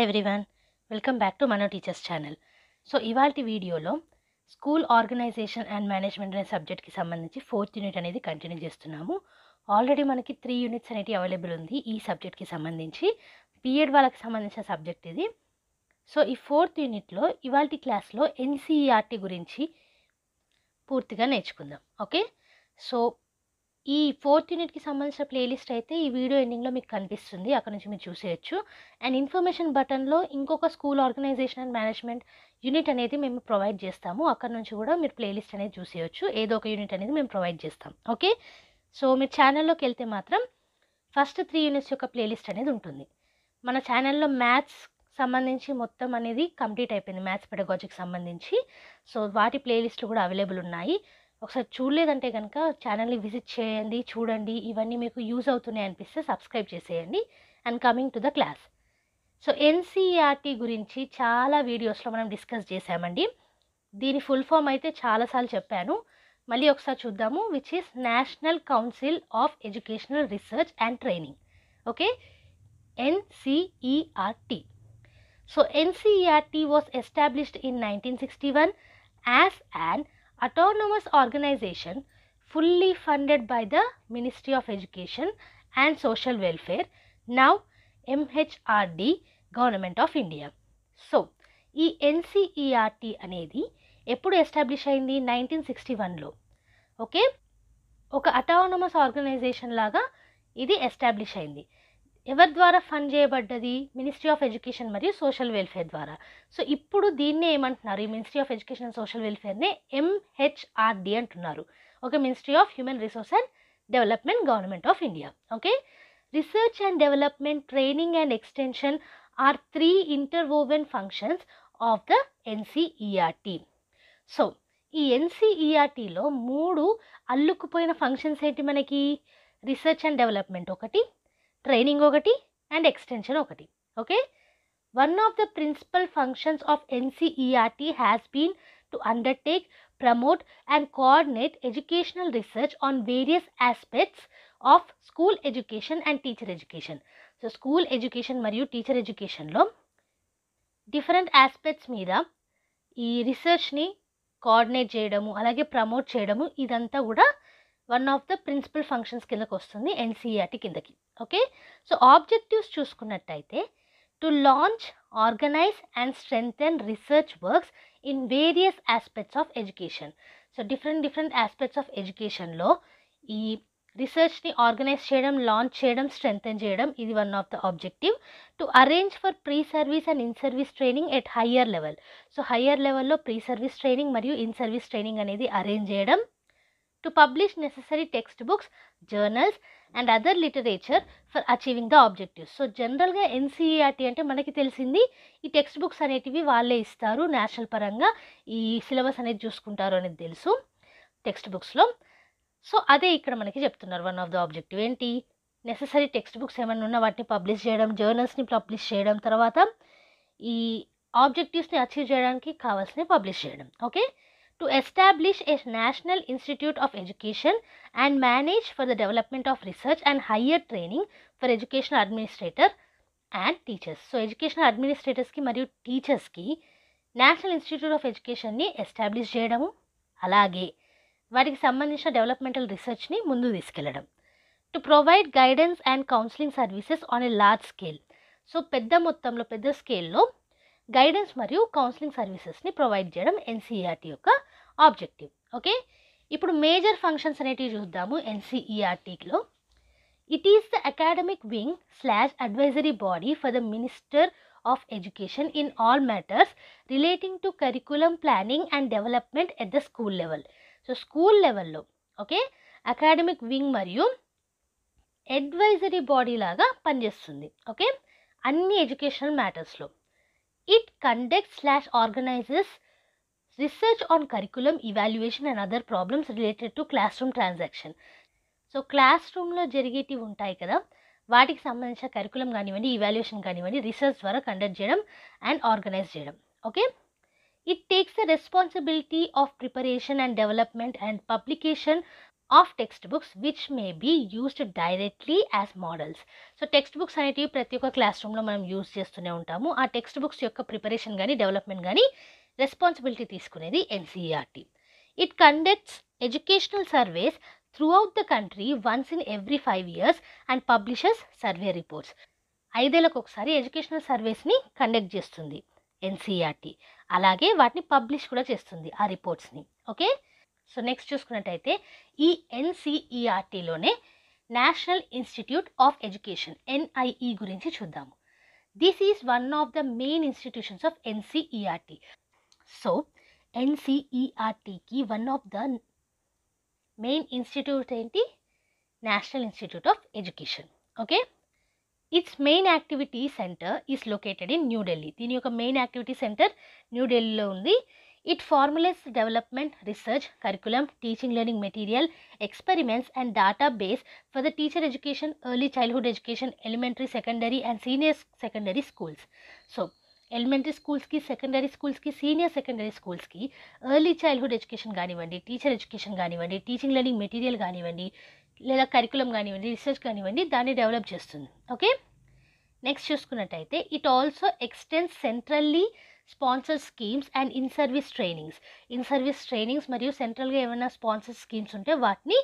Everyone, welcome back to మన teachers channel. So ఇవాల్టి వీడియోలో స్కూల్ ఆర్గనైజేషన్ అండ్ మేనేజ్మెంట్ అనే సబ్జెక్ట్కి సంబంధించి 4th యూనిట్ అనేది కంటిన్యూ చేస్తున్నాము. ఆల్రెడీ మనకి 3 యూనిట్స్ అనేవి అవైలబుల్ ఉంది ఈ సబ్జెక్ట్కి సంబంధించి. బీఎడ్ వాళ్ళకి సంబంధించిన సబ్జెక్ట్ ఇది. సో ఈ 4th యూనిట్లో ఇవాల్టి క్లాస్లో ఎన్సీఈఆర్టీ గురించి పూర్తిగా నేర్చుకుందాం. ఓకే, సో ఈ 4th యూనిట్కి సంబంధించిన ప్లేలిస్ట్ అయితే ఈ వీడియో ఎండింగ్లో మీకు కనిపిస్తుంది, అక్కడ నుంచి మీరు చూసేయచ్చు. అండ్ ఇన్ఫర్మేషన్ బటన్లో ఇంకొక school organisation and management unit అనేది మేము ప్రొవైడ్ చేస్తాము, అక్కడ నుంచి కూడా మీరు ప్లేలిస్ట్ అనేది చూసేయచ్చు. ఏదో ఒక యూనిట్ అనేది మేము ప్రొవైడ్ చేస్తాం. ఓకే, సో మీరు ఛానల్లోకి వెళ్తే మాత్రం ఫస్ట్ 3 యూనిట్స్ యొక్క ప్లేలిస్ట్ అనేది ఉంటుంది. మన ఛానల్లో మ్యాథ్స్ సంబంధించి మొత్తం అనేది కంప్లీట్ అయిపోయింది, మ్యాథ్స్ పెడగాజికి సంబంధించి. సో వాటి ప్లేలిస్ట్లు కూడా అవైలబుల్ ఉన్నాయి. ఒకసారి చూడలేదంటే కనుక ఛానల్ని విజిట్ చేయండి, చూడండి. ఇవన్నీ మీకు యూజ్ అవుతున్నాయి అనిపిస్తే సబ్స్క్రైబ్ చేసేయండి. And coming to the class. So NCERT గురించి చాలా వీడియోస్లో మనం డిస్కస్ చేసామండి. దీని ఫుల్ ఫామ్ అయితే చాలాసార్లు చెప్పాను, మళ్ళీ ఒకసారి చూద్దాము. Which is national council of educational research and training. Okay, NCERT. So NCERT was established in 1961 as an autonomous organization fully funded by the Ministry of Education and Social Welfare, now MHRD, Government of India. So ఈ NCERT అనేది ఎప్పుడు establish అయింది? 1961లో. Okay, ఒక autonomous organisation లాగా ఇది establish అయింది. ఎవరి ద్వారా ఫండ్ చేయబడ్డది? మినిస్ట్రీ ఆఫ్ ఎడ్యుకేషన్ మరియు సోషల్ వెల్ఫేర్ ద్వారా. సో ఇప్పుడు దీన్నే ఏమంటున్నారు? ఈ ministry of education and social వెల్ఫేర్నే ఎంహెచ్ఆర్డి అంటున్నారు. Okay, ministry of human resource and development, government of India. Okay, research and development, training and extension are 3 interwoven functions of the NCERT. So ఈ ఎన్సీఈఆర్టీలో 3 అల్లుకుపోయిన functions ఏంటి మనకి? Research and development ఒకటి, training ఒకటి, and extension ఒకటి. Okay, one of the principal functions of NCERT has been to undertake, promote and coordinate educational research on various aspects of school education and teacher education. So school education మరియు teacher ఎడ్యుకేషన్లో different aspects మీద ఈ రీసెర్చ్ని coordinate చేయడము, అలాగే promote చేయడము, ఇదంతా కూడా one of the principal functions కిందకి వస్తుంది ఎన్సీఈఆర్టీ కిందకి. ఓకే, సో ఆబ్జెక్టివ్స్ చూసుకున్నట్టయితే to launch, organise and strengthen research works in various aspects of education. So different aspects of ఎడ్యుకేషన్లో ఈ రీసెర్చ్ని ఆర్గనైజ్ చేయడం, లాంచ్ చేయడం, స్ట్రెంగ్థెన్ చేయడం, ఇది one of the objective. To arrange for pre service and in service training at higher level. So higher లెవెల్లో pre service training మరియు in service training అనేది అరేంజ్ చేయడం. To publish necessary textbooks, journals and other literature for achieving the objectives. So జనరల్గా NCERT అంటే మనకి తెలిసింది ఈ text books అనేటివి వాళ్ళే ఇస్తారు, నేషనల్ పరంగా ఈ సిలబస్ అనేది చూసుకుంటారు అనేది తెలుసు టెక్స్ట్ బుక్స్లో. సో అదే ఇక్కడ మనకి చెప్తున్నారు, వన్ ఆఫ్ ద ఆబ్జెక్టివ్ ఏంటి? నెససరీ టెక్స్ట్ బుక్స్ ఏమైనా ఉన్నా వాటిని పబ్లిష్ చేయడం, జర్నల్స్ని పబ్లిష్ చేయడం, తర్వాత ఈ ఆబ్జెక్టివ్స్ని అచీవ్ చేయడానికి కావాల్సినవి పబ్లిష్ చేయడం. Okay, to establish a national institute of education and manage for the development of research and higher training for educational administrator and teachers. So educational administrators ki మరియు teachers ki national institute of ఎడ్యుకేషన్ని establish చేయడము, అలాగే వాటికి సంబంధించిన developmental రీసెర్చ్ని ముందు తీసుకెళ్లడం. To provide guidance and counselling services on a large scale. So పెద్ద మొత్తంలో, పెద్ద స్కేల్లో గైడెన్స్ మరియు కౌన్సిలింగ్ సర్వీసెస్ని ప్రొవైడ్ చేయడం ఎన్సీఈఆర్టీ యొక్క ఆబ్జెక్టివ్. ఓకే, ఇప్పుడు మేజర్ ఫంక్షన్స్ అనేటివి చూద్దాము ఎన్సీఈఆర్టీలో. It is the academic wing / advisory body for the minister of education in all matters relating to curriculum planning and development at the school level. So school లెవెల్లో okay academic wing మరియు advisory body లాగా పనిచేస్తుంది. Okay, అన్ని educational మ్యాటర్స్లో. It conducts / organizes research on curriculum, evaluation and other problems related to classroom transaction. So class రూమ్లో జరిగేటివి ఉంటాయి కదా, వాటికి సంబంధించిన కరికులం కానివ్వండి, ఇవాల్యుయేషన్ కానివ్వండి, రీసెర్చ్ ద్వారా కండక్ట్ చేయడం అండ్ ఆర్గనైజ్ చేయడం. Okay, it takes the responsibility of preparation and development and publication of text books which may be used directly as models. So text books అనేటివి ప్రతి ఒక్క క్లాస్ రూమ్లో మనం యూజ్ చేస్తూనే ఉంటాము. ఆ టెక్స్ట్ బుక్స్ యొక్క ప్రిపరేషన్ కానీ డెవలప్మెంట్ కానీ రెస్పాన్సిబిలిటీ తీసుకునేది NCERT. It conducts educational surveys throughout the country once in every 5 years and publishes survey reports. 5 ఏళ్లకు ఒకసారి ఎడ్యుకేషనల్ సర్వేస్ని కండక్ట్ చేస్తుంది ఎన్సీఈఆర్టీ. అలాగే వాటిని పబ్లిష్ కూడా చేస్తుంది ఆ రిపోర్ట్స్ని. ఓకే, సో నెక్స్ట్ చూసుకున్నట్టయితే ఈ ఎన్సీఈఆర్టీలోనే national institute of education NIE గురించి చూద్దాము. This is one of the main institutions of NCERT. So ఎన్సీఈఆర్టీకి one of the main institute ఏంటి? National institute of education. Okay, it's main activity centre is located in New Delhi. దీని యొక్క మెయిన్ activity సెంటర్ న్యూఢిల్లీలో ఉంది. It formulates development, research, curriculum, teaching learning material, experiments and database for the teacher education, early childhood education, elementary, secondary and senior secondary schools. So elementary స్కూల్స్కి, secondary స్కూల్స్కి, senior secondary స్కూల్స్కి early childhood education కానివ్వండి, teacher education కానివ్వండి, teaching learning material కానివ్వండి, లేదా curriculum కానివ్వండి, research కానివ్వండి, దాన్ని డెవలప్ చేస్తుంది. ఓకే, నెక్స్ట్ చూసుకున్నట్టయితే it also extends centrally sponsor schemes and in service trainings మరియు సెంట్రల్గా ఏమైనా స్పాన్సర్ స్కీమ్స్ ఉంటే వాటిని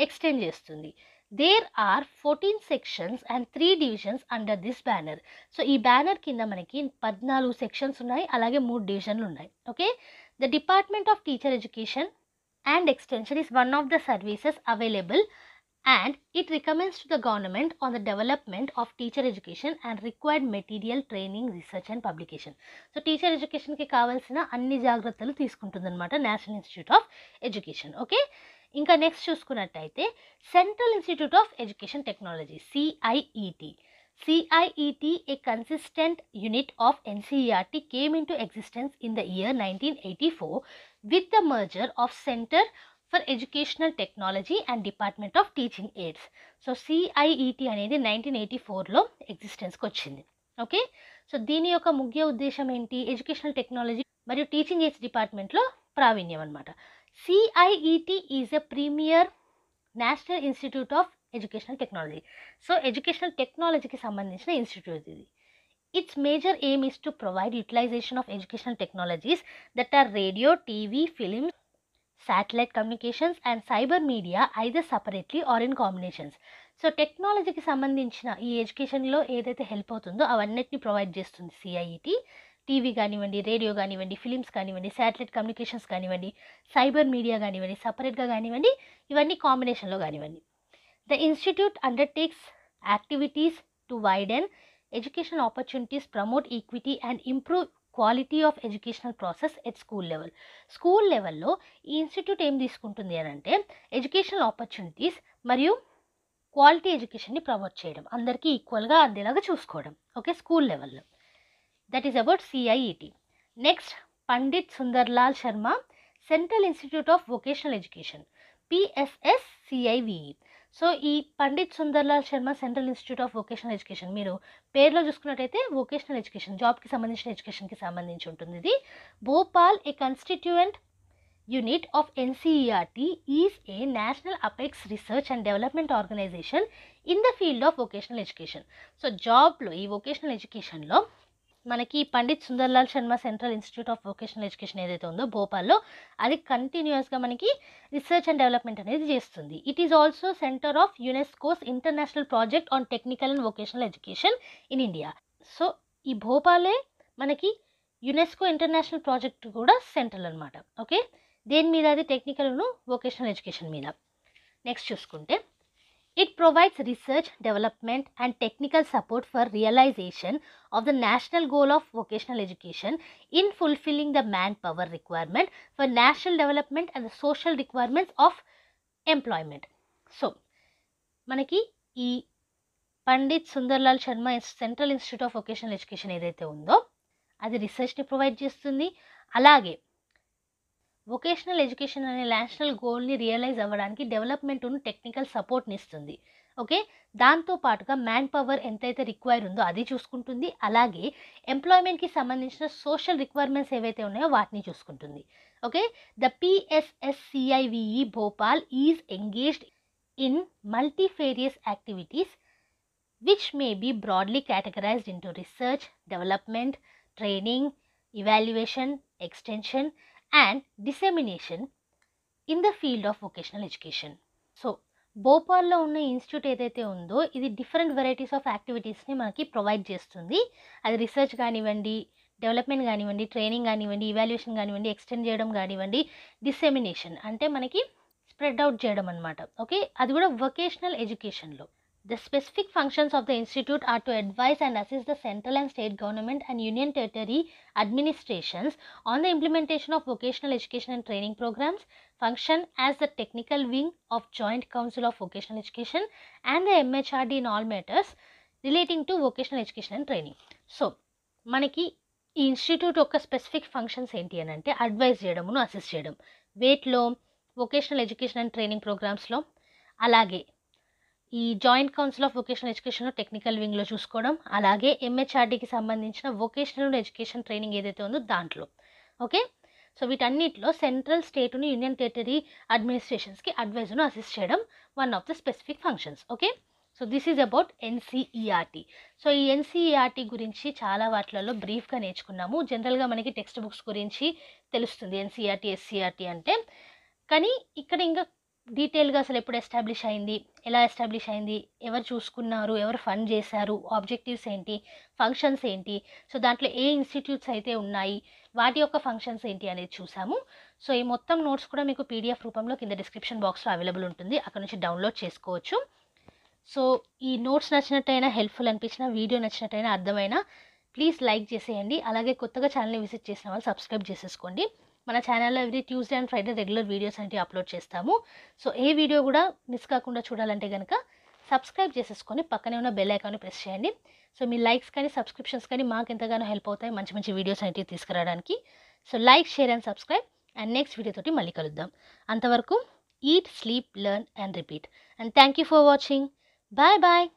ఎక్స్టెండ్ చేస్తుంది. There are 14 sections and 3 divisions under this banner. So ఈ బ్యానర్ కింద మనకి 14 సెక్షన్స్ ఉన్నాయి, అలాగే 3 డివిజన్లు ఉన్నాయి. Okay, the department of teacher education and extension is one of the services available and it recommends to the government on the development of teacher education and required material, training, research and publication. So teacher education ki kavalsina anni jagrattalu teeskuntunదన్నమాట national institute of education. Okay, ఇంకా next చూసుకున్నట్టయితే central institute of education technology CIET. CIET, a consistent unit of NCERT, came into existence in the year 1984 with the merger of Center for Educational Technology and Department of Teaching Aids. So CIET అనేది 1984లో ఎగ్జిస్టెన్స్కి వచ్చింది. Okay, so దీని యొక్క ముఖ్య ఉద్దేశం ఏంటి? Educational technology మరియు teaching aids డిపార్ట్మెంట్లో ప్రావీణ్యం అనమాట. CIET is a premier national institute of educational technology. So educational టెక్నాలజీకి సంబంధించిన ఇన్స్టిట్యూట్ ఇది. Its major aim is to provide utilisation of educational technologies that are radio, TV, films, satellite communications and cyber media either separately or in combinations. So టెక్నాలజీకి సంబంధించిన ఈ ఎడ్యుకేషన్లో ఏదైతే help అవుతుందో అవన్నిటిని ప్రొవైడ్ చేస్తుంది CIET. టీవీ కానివ్వండి, రేడియో కానివ్వండి, ఫిలిమ్స్ కానివ్వండి, శాటిలైట్ కమ్యూనికేషన్స్ కానివ్వండి, సైబర్ మీడియా కానివ్వండి, సపరేట్గా కానివ్వండి, ఇవన్నీ కాంబినేషన్లో కానివ్వండి. The institute undertakes activities to widen education opportunities, promote equity and improve quality of educational process at school లెవెల్లో ఈ ఇన్స్టిట్యూట్ ఏం తీసుకుంటుంది అని అంటే ఎడ్యుకేషనల్ ఆపర్చునిటీస్ మరియు క్వాలిటీ ఎడ్యుకేషన్ని ప్రమోట్ చేయడం, అందరికీ ఈక్వల్గా అందేలాగా చూసుకోవడం. ఓకే, స్కూల్ లెవెల్లో. That is about CIET. Next, Pandit Sundarlal Sharma central institute of vocational education PSSCIVE. So ఈ Pandit Sundarlal Sharma central institute of vocational education మీరు పేరులో చూసుకున్నట్టయితే వొకేషనల్ ఎడ్యుకేషన్, జాబ్కి సంబంధించిన ఎడ్యుకేషన్కి సంబంధించి ఉంటుంది. ఇది Bhopal, a constituent unit of NCERT, is a national apex research and development organisation in the field of vocational education. So జాబ్లో ఈ వొకేషనల్ ఎడ్యుకేషన్లో మనకి Pandit Sundarlal Sharma central institute of vocational education ఏదైతే ఉందో భోపాల్లో, అది కంటిన్యూస్గా మనకి రీసెర్చ్ అండ్ డెవలప్మెంట్ అనేది చేస్తుంది. It is also centre of UNESCO's international project on technical and vocational education in India. So ఈ భోపాలే మనకి యునెస్కో ఇంటర్నేషనల్ ప్రాజెక్ట్ కూడా సెంట్రల్ అనమాట. ఓకే, దేని మీద? అది టెక్నికల్ వొకేషనల్ ఎడ్యుకేషన్ మీద. నెక్స్ట్ చూసుకుంటే it provides research, development and technical support for realization of the national goal of vocational education in fulfilling the manpower requirement for national development and the social requirements of employment. So, మనకి ఈ Pandit Sundarlal Sharma central institute of vocational education ఏదైతే ఉందో అది రీసెర్చ్ని provide చేస్తుంది, అలాగే vocational education అనే national గోల్ని realise అవ్వడానికి డెవలప్మెంట్ను technical సపోర్ట్ని ఇస్తుంది. ఓకే, దాంతోపాటుగా మ్యాన్ పవర్ ఎంతైతే రిక్వైర్ ఉందో అది చూసుకుంటుంది, అలాగే ఎంప్లాయ్మెంట్కి సంబంధించిన సోషల్ రిక్వైర్మెంట్స్ ఏవైతే ఉన్నాయో వాటిని చూసుకుంటుంది. Okay, the PSSCIVE Bhopal is engaged in multifarious activities which may be broadly categorized into research, development, training, evaluation, extension and dissemination in the field of vocational education. So భోపాల్లో ఉన్న institute ఏదైతే ఉందో ఇది different varieties of యాక్టివిటీస్ని మనకి provide చేస్తుంది. అది research కానివ్వండి, development కానివ్వండి, ట్రైనింగ్ కానివ్వండి, ఇవాల్యుయేషన్ కానివ్వండి, ఎక్స్టెండ్ చేయడం కానివ్వండి, డిసెమినేషన్ అంటే మనకి స్ప్రెడ్ అవుట్ చేయడం అనమాట. ఓకే, అది కూడా వొకేషనల్ ఎడ్యుకేషన్లో. The specific functions of the institute are to advise and assist the central and state government and union territory administrations on the implementation of vocational education and training programs, function as the technical wing of Joint Council of Vocational Education and the MHRD in all matters relating to vocational education and training. So, మనకి ఈ institute యొక్క specific functions ఏంటి అని అంటే advise చేయడమును, assist చేయడం వేటిలో, vocational education and training ప్రోగ్రామ్స్లో, అలాగే ఈ joint council of vocational education technical వింగ్లో చూసుకోవడం, అలాగే ఎంహెచ్ఆర్డీకి సంబంధించిన వొకేషనల్ ఎడ్యుకేషన్ ట్రైనింగ్ ఏదైతే ఉందో దాంట్లో. ఓకే, సో వీటన్నిటిలో సెంట్రల్ స్టేట్ను యూనియన్ టెరిటరీ అడ్మినిస్ట్రేషన్స్కి అడ్వైజ్ను అసిస్ట్ చేయడం one of the specific functions. Okay, so this is about NCERT. So ఈ ఎన్సీఈఆర్టీ గురించి చాలా వాటిలలో బ్రీఫ్గా నేర్చుకున్నాము. జనరల్గా మనకి టెక్స్ట్ బుక్స్ గురించి తెలుస్తుంది ఎన్సీఈఆర్టీ, ఎస్సీఆర్టీ అంటే, కానీ ఇక్కడ ఇంకా డీటెయిల్గా అసలు ఎప్పుడు ఎస్టాబ్లిష్ అయింది, ఎలా ఎస్టాబ్లిష్ అయింది, ఎవరు చూసుకున్నారు, ఎవరు ఫండ్ చేశారు, ఆబ్జెక్టివ్స్ ఏంటి, ఫంక్షన్స్ ఏంటి, సో దాంట్లో ఏ ఇన్స్టిట్యూట్స్ అయితే ఉన్నాయి, వాటి యొక్క ఫంక్షన్స్ ఏంటి అనేది చూసాము. సో ఈ మొత్తం నోట్స్ కూడా మీకు పీడిఎఫ్ రూపంలో కింద డిస్క్రిప్షన్ బాక్స్లో అవైలబుల్ ఉంటుంది, అక్కడ నుంచి డౌన్లోడ్ చేసుకోవచ్చు. సో ఈ నోట్స్ నచ్చినట్టయినా, హెల్ప్ఫుల్ అనిపించిన, వీడియో నచ్చినట్టయినా, అర్థమైనా ప్లీజ్ లైక్ చేసేయండి. అలాగే కొత్తగా ఛానల్ని విజిట్ చేసిన వాళ్ళు సబ్స్క్రైబ్ చేసేసుకోండి. మన ఛానల్లో every Tuesday and Friday regular videos అనేవి అప్లోడ్ చేస్తాము. సో ఏ వీడియో కూడా మిస్ కాకుండా చూడాలంటే కనుక సబ్స్క్రైబ్ చేసేసుకొని పక్కనే ఉన్న బెల్ ఐకాన్ని ప్రెస్ చేయండి. సో మీ లైక్స్ కానీ సబ్స్క్రిప్షన్స్ కానీ మాకు ఎంతగానో హెల్ప్ అవుతాయి మంచి మంచి వీడియోస్ అనేవి తీసుకురావడానికి. So like, share and subscribe. And next వీడియోతోటి మళ్ళీ కలుద్దాం. అంతవరకు eat, sleep, learn and repeat. And thank you for watching. Bye bye.